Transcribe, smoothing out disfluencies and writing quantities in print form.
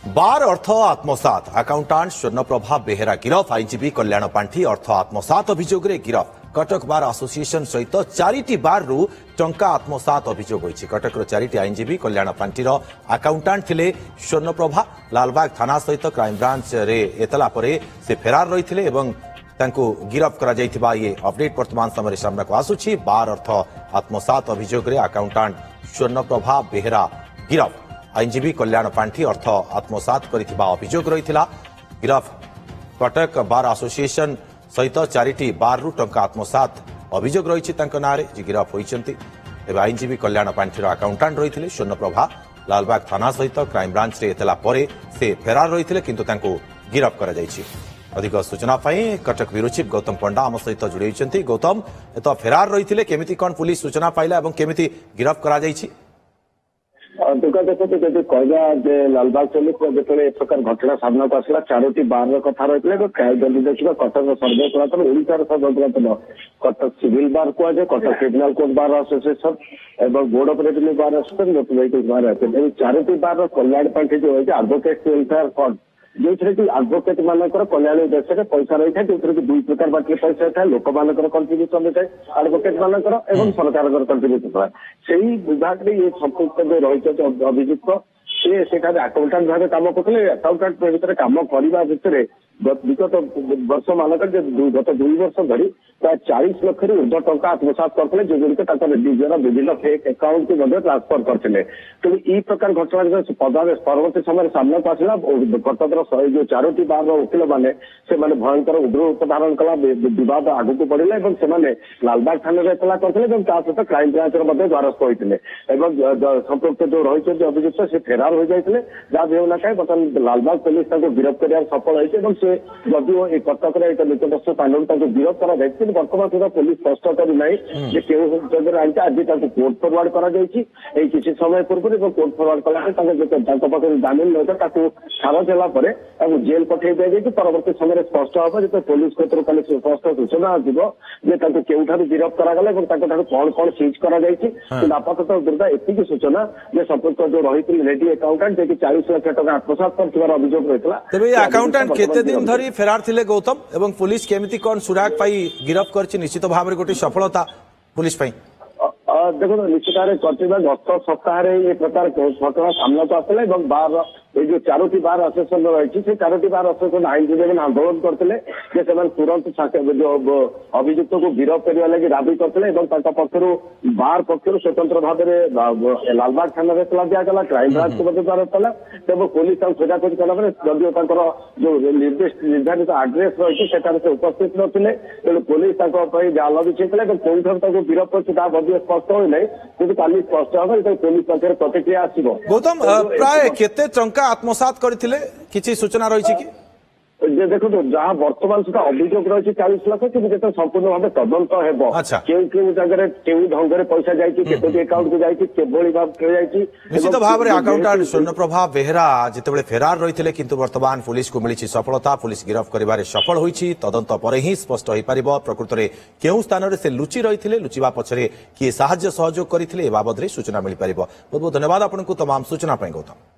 बार अर्थ आत्मसात अकाउंटाट स्वर्णप्रभा बेहेरा गिरफ आईनजीवी कल्याण पांठी अर्थ आत्मसात अभियोग गिरफ कटक बार एसोसिएशन सहित 4टी बार रु टंका आत्मसात अभियोग होइछि। कटक 4टी आईनजीवी कल्याण पांठीर अकाउंटाट थिले स्वर्णप्रभा लालबाग थाना सहित क्राइमब्रांच रे एतला परे से फेरार रहिथिले एवं तांको गिरफ करा जाइथिबा ये अपडेट वर्तमान समय सामना को आसुछि। बार अर्थ आत्मसात अभियोग रे अकाउंटाट स्वर्णप्रभा बेहेरा गिरफ आईनजीवी कल्याण पांठी अर्थ आत्मसात करिथिबा अभियोग रहिथिला। गिरफ कटक बार एसोसिएशन सहित 4टी बार रु टंका आत्मसात अभियोग रहिछि तांको नारे जे गिरफ होइछन्ति। एबे आईनजीवी कल्याण पांठीर अकाउंटाट रहिथिले स्वर्णप्रभा लालबाग थाना सहित क्राइमब्रांच रे एतला परे से फेरार रहिथिले किंतु तांको गिरफ करा जाइछि। अधिक सूचना पाई कटक ब्यूरो चीफ गौतम पंडा आम सहित जोड़ी होइछन्ति। गौतम एतो फेरार रहिथिले केमिति कोन पुलिस सूचना पाइला एवं केमिति गिरफ करा जाइछि? देखते जब कह लालबाग पुलिस जो एक प्रकार घटना सामना को आसला 4टी बार कथा रही जल्दी देखा कटक सर्वे पुरातन ओडार सर्वपुरातन कटक सिविल बार कहुए Cuttack criminal court bar association और board of revenue bar association motor vehicles bar association 4टी बार कल्याण पांठी जो है एडवोकेट वेलफेयर फंड जो कि एडवोकेट मानकर कल्याण उद्देश्य पैसा रही है जो 2 प्रकार बाकी पैसा था लोक मान कंट्रीब्यूशन रही है एडवोकेट मानकर एवं सरकार कंट्रीब्यूशन रहा से विभाग में ये संपुक्त जो रही अभियुक्त सी अकाउंटाट भाव कम करते अकाउंटाट भितर कम करने भितर विगत वर्ष मानक गत 2 वर्ष धरी प्राय 40 लाख ऊर्ध्व टंका आत्मसात करते जो निजर विभिन्न फेक अकाउंट को ट्रांसफर करते तेणु यही प्रकार घटना परवर्ती समय सामना को आसला कटक जो 4टी बार वकिल मैंने भयंकर उग्र रूप धारण कला विवाद आगू को बढ़ला लालबाग थाना एतला करते सहित क्राइम ब्रांच द्वारस्थ होते संपुक्त जो रही अभियुक्त से फेरार हो जाते जहाँ भी होना कहीं बर्तमान लालबाग पुलिस गिरफ्त कर सफल होती से जदिव ये कटक एक निकटस्थ स्थान गिरफ्त कर बर्तमान सुधा पुलिस स्पष्ट करना आज कोर्ट फरवर्ड कर किसी समय पूर्व कोर्ट फरवर्ड कला जामिन छाड़ देला जेल पठे दी परवर्ती समय स्पष्ट हम जो पुलिस क्षेत्र कल स्पष्ट सूचना आसो केउठार गिरफ्त करागला कौन कौन सीज कर आपाततः दुर्गा एति सूचना जे संपुक्त जो रही रेडी अकाउंटाट जे 40 लाख टका आत्मसात कर अभियोग रही अकाउंटाट केते दिन धरी फेरार थिले गौतम एवं पुलिस केमिति कोन सुराग पाई गिरफ्त करछि निश्चित भाव में गोटे सफलता पुलिस पाई देखो निश्चित भाव गत सप्ताह ये प्रकार घटना सामना को आसला बार ये जो 4टी बार एसोसिएशन रही से 4टी बार एसोसिएशन आईनजीवी आंदोलन करते तुरंत जो अभियुक्त को गिरफ्त करने लगी दाबी करते पक्षर बार पक्षर स्वतंत्र भाव में लालबाग थाना एतला दिगला क्राइम ब्रांच को द्वारा कला तेज पुलिस खोजाखोज कला जदिव जो निर्धारित आड्रेस रही से उपस्थित नथिले तेणु पुलिस जाल बिछेला कौन गिरफ्त कर स्पष्ट होना कि काली स्पष्ट हम पुलिस पाखे प्रतिक्रिया आसो। गौतम प्राय केते टंका आत्मसात करथिले किछि सूचना रही कि देखो जहाँ बर्तमान सुधा अभियोग रही 40 लाख कि संपूर्ण भाव तदंत हो जगह केउ ढंग पैसा जाती अकाउंट को जाती निश्चित भाव में अकाउंटाट स्वर्णप्रभा बेहेरा जितेबाला फेरार रही किंतु वर्तमान पुलिस को मिली सफलता पुलिस गिरफ्त कर सफल होती तदंत पर ही स्पष्ट हो पार प्रकृत में केउ स्थान में से लुचि रही लुचिबा पछरे किए साहाय्य सहयोग करते बाबद सूचना मिल पार। बहुत बहुत धन्यवाद आपको तमाम सूचना गौतम।